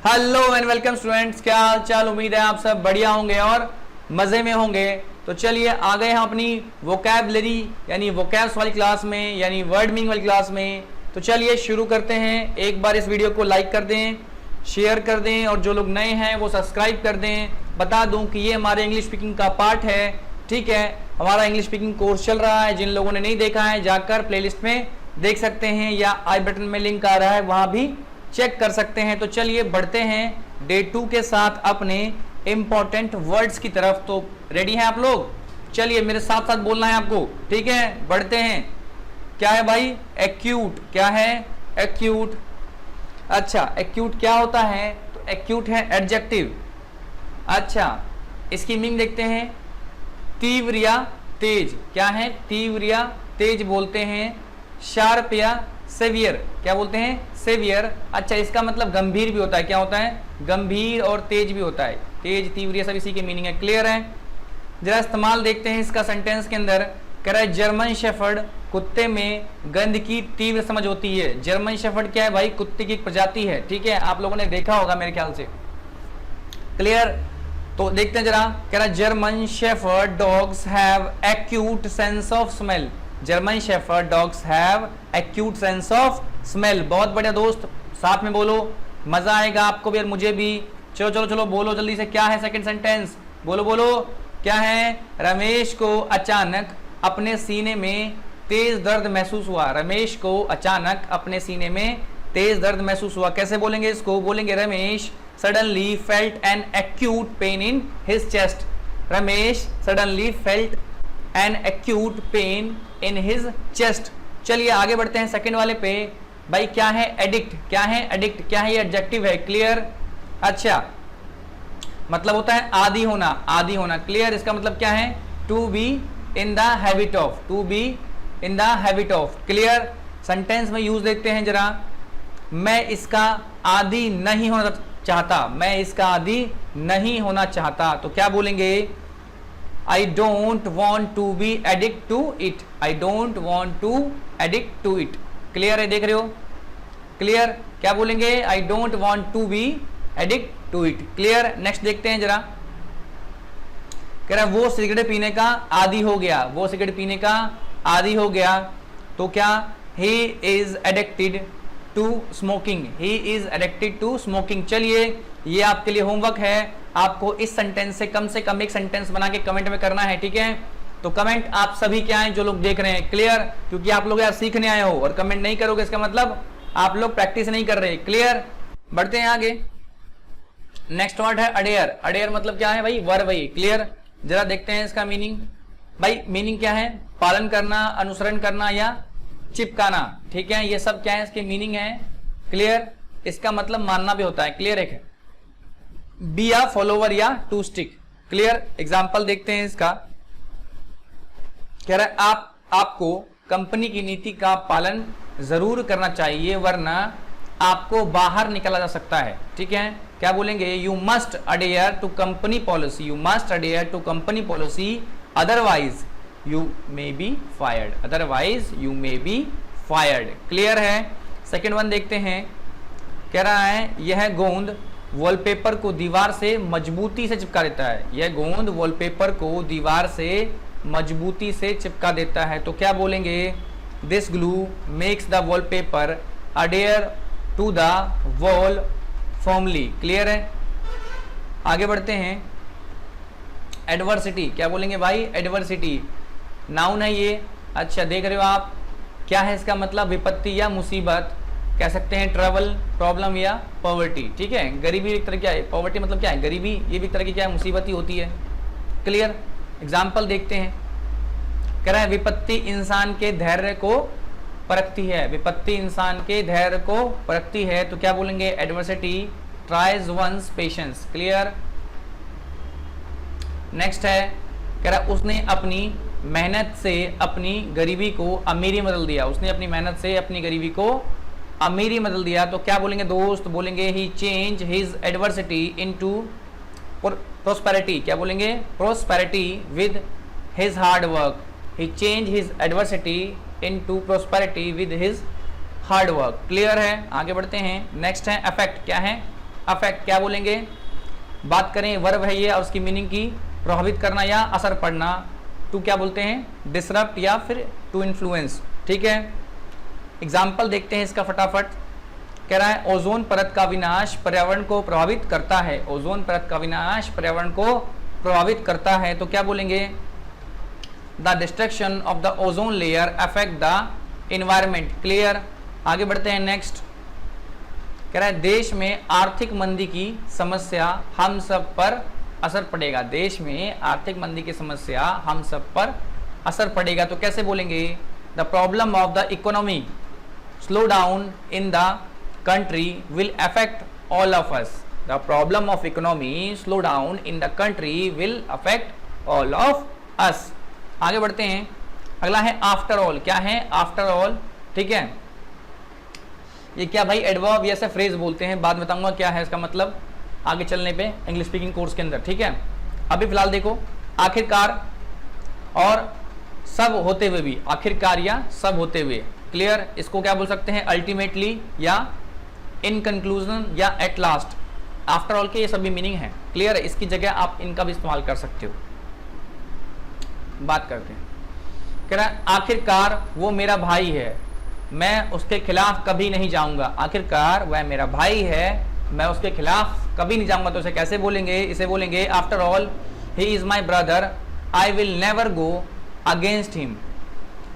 Hello and welcome students, क्या हाल चाल। उम्मीद है आप सब बढ़िया होंगे और मजे में होंगे। तो चलिए आ गए हम अपनी वोकैबलरी यानी वोकैब्स वाली क्लास में, यानी वर्ड मीनिंग वाली क्लास में। तो चलिए शुरू करते हैं। एक बार इस वीडियो को लाइक कर दें, शेयर कर दें और जो लोग नए हैं वो सब्सक्राइब कर दें। बता दूं कि ये हमारे इंग्लिश स्पीकिंग का पार्ट है, ठीक है। हमारा इंग्लिश स्पीकिंग कोर्स चल रहा है। जिन लोगों ने नहीं देखा है जाकर प्लेलिस्ट में देख सकते हैं या आई बटन में लिंक आ रहा है, वहां भी चेक कर सकते हैं। तो चलिए बढ़ते हैं डे 2 के साथ अपने इंपॉर्टेंट वर्ड्स की तरफ। तो रेडी हैं आप लोग? चलिए मेरे साथ साथ बोलना है आपको, ठीक है। बढ़ते हैं। क्या है भाई? एक्यूट। क्या है? एक्यूट। अच्छा, एक्यूट क्या होता है? तो एक्यूट है एडजेक्टिव। अच्छा, इसकी मीनिंग देखते हैं। तीव्र या तेज। क्या है? तीव्र या तेज बोलते हैं। शार्प या सेवियर। क्या बोलते हैं? सेवियर। अच्छा, इसका मतलब गंभीर भी होता है। क्या होता है? गंभीर और तेज भी होता है। तेज, तीव्र, ये सब इसी की मीनिंग है। क्लियर है? जरा इस्तेमाल देखते हैं इसका सेंटेंस के अंदर। कह रहा है जर्मन शेफर्ड कुत्ते में गंध की तीव्र समझ होती है। जर्मन शेफर्ड क्या है भाई? कुत्ते की प्रजाति है, ठीक है। आप लोगों ने देखा होगा मेरे ख्याल से। क्लियर? तो देखते हैं जरा। कह रहा है German shepherd dogs have acute sense of smell. German shepherd dogs have acute sense of smell. बहुत बढ़िया दोस्त, साथ में बोलो, मजा आएगा आपको भी और मुझे भी। चलो चलो चलो बोलो जल्दी से। क्या है सेकंड सेंटेंस? बोलो बोलो, क्या है? रमेश को अचानक अपने सीने में तेज दर्द महसूस हुआ। रमेश को अचानक अपने सीने में तेज दर्द महसूस हुआ। कैसे बोलेंगे इसको? बोलेंगे Ramesh suddenly felt an acute pain in his chest. Ramesh suddenly felt an acute pain in his chest. चलिए आगे बढ़ते हैं सेकंड वाले पे। भाई क्या है? एडिक्ट। क्या है? एडिक्ट। क्या है? ये एडजेक्टिव है। क्लियर? अच्छा, मतलब होता है आदी होना। आदी होना। क्लियर? इसका मतलब क्या है? To be in the habit of. To be in the habit of. Clear? Sentence में यूज देखते हैं जरा। मैं इसका आदी नहीं होना चाहता। मैं इसका आदी नहीं होना चाहता। तो क्या बोलेंगे? I don't want to be addict to it. I don't want to addict to it. Clear है? देख रहे हो? क्लियर? क्या बोलेंगे? I don't want to be addict to it. Clear? Next देखते हैं जरा। कह रहा है वो सिगरेट पीने का आदी हो गया। वो सिगरेट पीने का आदी हो गया। तो क्या? He is addicted to smoking. He is addicted to smoking. चलिए ये आपके लिए होमवर्क है। आपको इस सेंटेंस से कम एक सेंटेंस बना के कमेंट में करना है, ठीक है। तो कमेंट आप सभी क्या है जो लोग देख रहे हैं। क्लियर? क्योंकि आप लोग यार सीखने आए हो और कमेंट नहीं करोगे इसका मतलब आप लोग प्रैक्टिस नहीं कर रहे। क्लियर? बढ़ते हैं आगे। नेक्स्ट वर्ड है अडेयर। अडेयर मतलब क्या है भाई? वर्ब वही। क्लियर? जरा देखते हैं इसका मीनिंग। भाई मीनिंग क्या है? पालन करना, अनुसरण करना या चिपकाना, ठीक है। ये सब क्या है? इसके मीनिंग है। क्लियर? इसका मतलब मानना भी होता है। क्लियर? एक बी आ फॉलोवर या टू स्टिक। क्लियर? एग्जाम्पल देखते हैं इसका। कह रहा है आपको कंपनी की नीति का पालन जरूर करना चाहिए वरना आपको बाहर निकाला जा सकता है, ठीक है। क्या बोलेंगे? You must adhere to company policy. You must adhere to company policy otherwise you may be fired. Otherwise you may be fired. Clear है? सेकेंड वन देखते हैं। कह रहा है यह गोंद वॉलपेपर को दीवार से मजबूती से चिपका देता है। यह गोंद वॉलपेपर को दीवार से मजबूती से चिपका देता है। तो क्या बोलेंगे? This glue makes the wallpaper adhere to the wall formally. Clear है? आगे बढ़ते हैं। एडवर्सिटी। क्या बोलेंगे भाई? एडवर्सिटी नाउन है ये। अच्छा, देख रहे हो आप? क्या है इसका मतलब? विपत्ति या मुसीबत कह सकते हैं। ट्रबल, प्रॉब्लम या पॉवर्टी, ठीक है। गरीबी एक तरह क्या है? पॉवर्टी मतलब क्या है? गरीबी। ये भी एक तरह की क्या है? मुसीबत ही होती है। क्लियर? एग्जाम्पल देखते हैं। कह रहा है विपत्ति इंसान के धैर्य को परखती है। विपत्ति इंसान के धैर्य को परखती है। तो क्या बोलेंगे? Adversity tries one's patience. Clear? Next है। कह रहा उसने अपनी मेहनत से अपनी गरीबी को अमीरी में बदल दिया। उसने अपनी मेहनत से अपनी गरीबी को अमीरी में बदल दिया। तो क्या बोलेंगे दोस्त? बोलेंगे he change his adversity into prosperity. क्या बोलेंगे? Prosperity with his hard work. He change his adversity into prosperity with his hard work. Clear है? आगे बढ़ते हैं। नेक्स्ट है अफेक्ट। क्या है? अफेक्ट, क्या बोलेंगे, बात करें वर्ब है ये और उसकी मीनिंग की प्रभावित करना या असर पड़ना, टू क्या बोलते हैं, डिसरप्ट या फिर टू इन्फ्लुएंस। ठीक है, एग्जाम्पल देखते हैं इसका फटाफट। कह रहा है ओजोन परत का विनाश पर्यावरण को प्रभावित करता है, ओजोन परत का विनाश पर्यावरण को प्रभावित करता है, तो क्या बोलेंगे, the destruction of the ozone layer affect the environment. Clear, आगे बढ़ते हैं नेक्स्ट। कह रहा है देश में आर्थिक मंदी की समस्या हम सब पर असर पड़ेगा, देश में आर्थिक मंदी की समस्या हम सब पर असर पड़ेगा, तो कैसे बोलेंगे, the problem of the economy slow down in the country will affect all of us, the problem of economy slow down in the country will affect all of us। आगे बढ़ते हैं, अगला है आफ्टर ऑल। क्या है after all, ठीक है, ये क्या भाई एडवर्ब या फ्रेज बोलते हैं, बाद में बताऊंगा क्या है इसका मतलब आगे चलने पे इंग्लिश स्पीकिंग कोर्स के अंदर। ठीक है, अभी फिलहाल देखो, आखिरकार और सब होते हुए भी, आखिरकार या सब होते हुए। क्लियर, इसको क्या बोल सकते हैं, अल्टीमेटली या इन कंक्लूजन या एट लास्ट। आफ्टर ऑल के ये सभी मीनिंग है। क्लियर है, इसकी जगह आप इनका भी इस्तेमाल कर सकते हो। बात करते हैं, कह रहा है आखिरकार वो मेरा भाई है, मैं उसके खिलाफ कभी नहीं जाऊंगा, आखिरकार वह मेरा भाई है, मैं उसके खिलाफ कभी नहीं जाऊंगा, तो इसे कैसे बोलेंगे, इसे बोलेंगे after all he is my brother I will never go against him.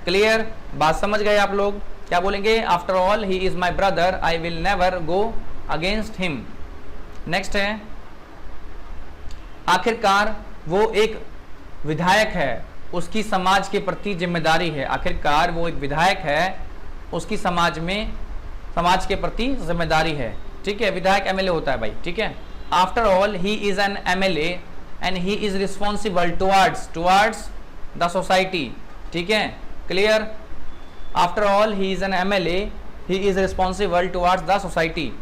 Clear, बात समझ गए आप लोग, क्या बोलेंगे, after all he is my brother I will never go against him. Next है आखिरकार वो एक विधायक है, उसकी समाज के प्रति जिम्मेदारी है, आखिरकार वो एक विधायक है, उसकी समाज के प्रति जिम्मेदारी है। ठीक है, विधायक एमएलए होता है भाई। ठीक है, after all he is an MLA and he is responsible towards the society. ठीक है, clear, after all he is an MLA he is responsible towards the society.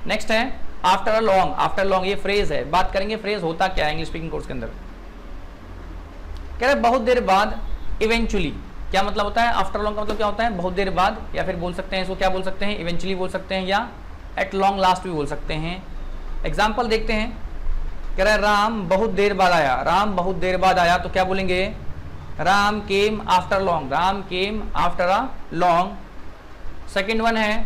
Next है आफ्टर लॉन्ग, आफ्टर लॉन्ग ये phrase है, बात करेंगे phrase होता क्या है इंग्लिश स्पीकिंग कोर्स के अंदर। कह रहे बहुत देर बाद, इवेंचुअली, क्या मतलब होता है आफ्टर लॉन्ग का मतलब क्या होता है, बहुत देर बाद, या फिर बोल सकते हैं इसको क्या बोल सकते हैं, इवेंचुअली बोल सकते हैं या एट लॉन्ग लास्ट भी बोल सकते हैं। एग्जाम्पल देखते हैं, कह रहा है राम बहुत देर बाद आया, राम बहुत देर बाद आया, तो क्या बोलेंगे, Ram came after long, Ram came after a long. Second one है,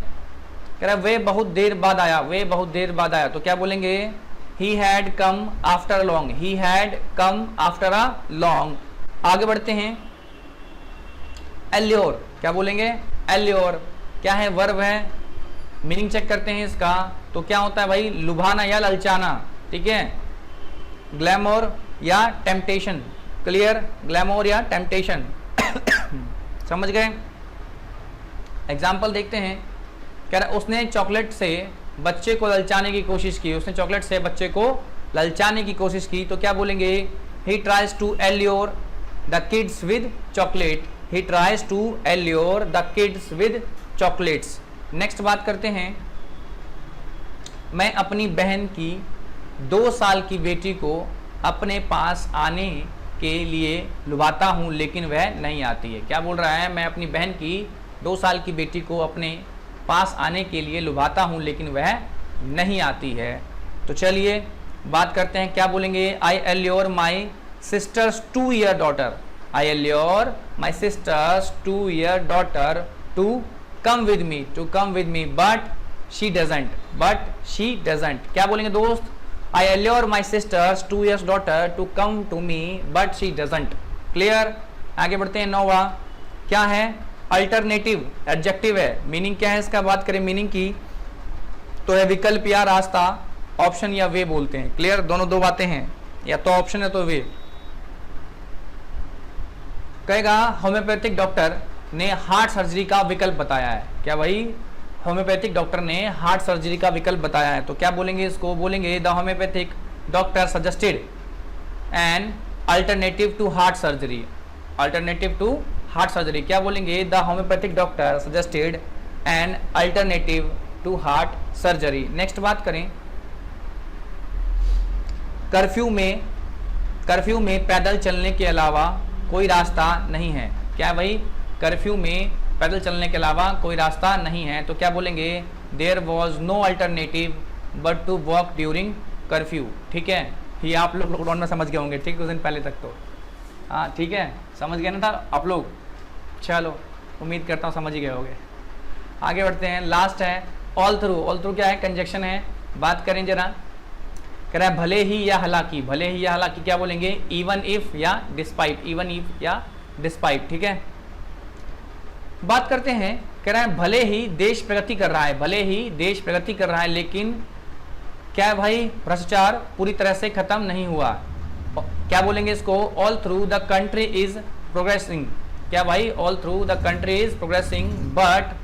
कह रहा है वे बहुत देर बाद आया, वे बहुत देर बाद आया, तो क्या बोलेंगे, he had come after long, he had come after a long. आगे बढ़ते हैं, एल्योर, क्या बोलेंगे, एल्योर क्या है, वर्ब है, मीनिंग चेक करते हैं इसका, तो क्या होता है भाई, लुभाना या ललचाना। ठीक है, ग्लैमर या टेम्पटेशन। क्लियर, ग्लैमर या टेम्पटेशन समझ गए। एग्जाम्पल देखते हैं, कह रहा उसने चॉकलेट से बच्चे को ललचाने की कोशिश की, उसने चॉकलेट से बच्चे को ललचाने की कोशिश की, तो क्या बोलेंगे, he tries to allure the kids with chocolate, he tries to allure the kids with chocolates. Next बात करते हैं, मैं अपनी बहन की 2 साल की बेटी को अपने पास आने के लिए लुभाता हूँ लेकिन वह नहीं आती है। क्या बोल रहा है, मैं अपनी बहन की 2 साल की बेटी को अपने पास आने के लिए लुभाता हूँ लेकिन वह नहीं आती है। तो चलिए बात करते हैं, क्या बोलेंगे, I allure my sisters 2 year daughter, I allure my sisters 2 year daughter to come with me but she doesn't. क्या बोलेंगे दोस्त, I allure my sister's 2 years daughter to come to me but she doesn't। Clear, आगे बढ़ते हैं। 9वां क्या है, alternative, adjective है, meaning क्या है इसका, बात करें मीनिंग की तो है विकल्प या रास्ता, ऑप्शन या वे बोलते हैं। क्लियर, दोनों दो बातें हैं, या तो ऑप्शन है तो वे। कहेगा होम्योपैथिक डॉक्टर ने हार्ट सर्जरी का विकल्प बताया है। क्या भाई, होम्योपैथिक डॉक्टर ने हार्ट सर्जरी का विकल्प बताया है, तो क्या बोलेंगे इसको, बोलेंगे the homeopathic doctor suggested an alternative to heart surgery, alternative to heart surgery. क्या बोलेंगे, the homeopathic doctor suggested an alternative to heart surgery. Next बात करें, कर्फ्यू में पैदल चलने के अलावा कोई रास्ता नहीं है। क्या भाई, कर्फ्यू में पैदल चलने के अलावा कोई रास्ता नहीं है, तो क्या बोलेंगे, there was no alternative but to walk during curfew. ठीक है, ये आप लोग लॉकडाउन में समझ गए होंगे, ठीक, कुछ दिन पहले तक तो। हाँ ठीक है, समझ गए ना था आप लोग। चलो उम्मीद करता हूँ समझ ही गए होंगे। आगे बढ़ते हैं, लास्ट है ऑल थ्रू। ऑल थ्रू क्या है? कंजक्शन है। बात करें जरा, कह रहा है भले ही या हालांकि। भले ही या हालांकि क्या बोलेंगे? इवन इफ या डिस्पाइट। इवन इफ या डिस्पाइट। ठीक है, बात करते हैं, कह रहा है भले ही देश प्रगति कर रहा है, भले ही देश प्रगति कर रहा है, लेकिन क्या है भाई? भ्रष्टाचार पूरी तरह से खत्म नहीं हुआ। क्या बोलेंगे इसको? All through the country is progressing. क्या भाई? All through the country is progressing but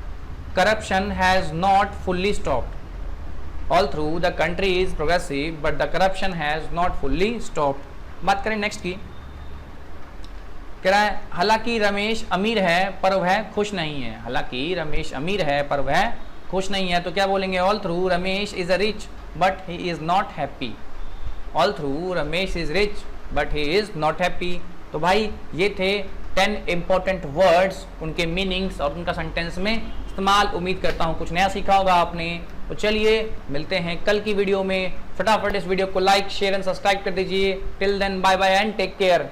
corruption has not fully stopped. All through the country is progressive but the corruption has not fully stopped. बात करें next की, कह रहा है हालांकि रमेश अमीर है पर वह खुश नहीं है। हालांकि रमेश अमीर है पर वह खुश नहीं है, तो क्या बोलेंगे? All through Ramesh is a rich but he is not happy. All through Ramesh is rich but he is not happy. तो भाई ये थे 10 इंपॉर्टेंट वर्ड्स, उनके मीनिंग्स और उनका सेंटेंस में इस्तेमाल। उम्मीद करता हूँ कुछ नया सीखा होगा आपने। तो चलिए मिलते हैं कल की वीडियो में। फटाफट इस वीडियो को लाइक शेयर एंड सब्सक्राइब कर दीजिए। Till then bye bye and take care.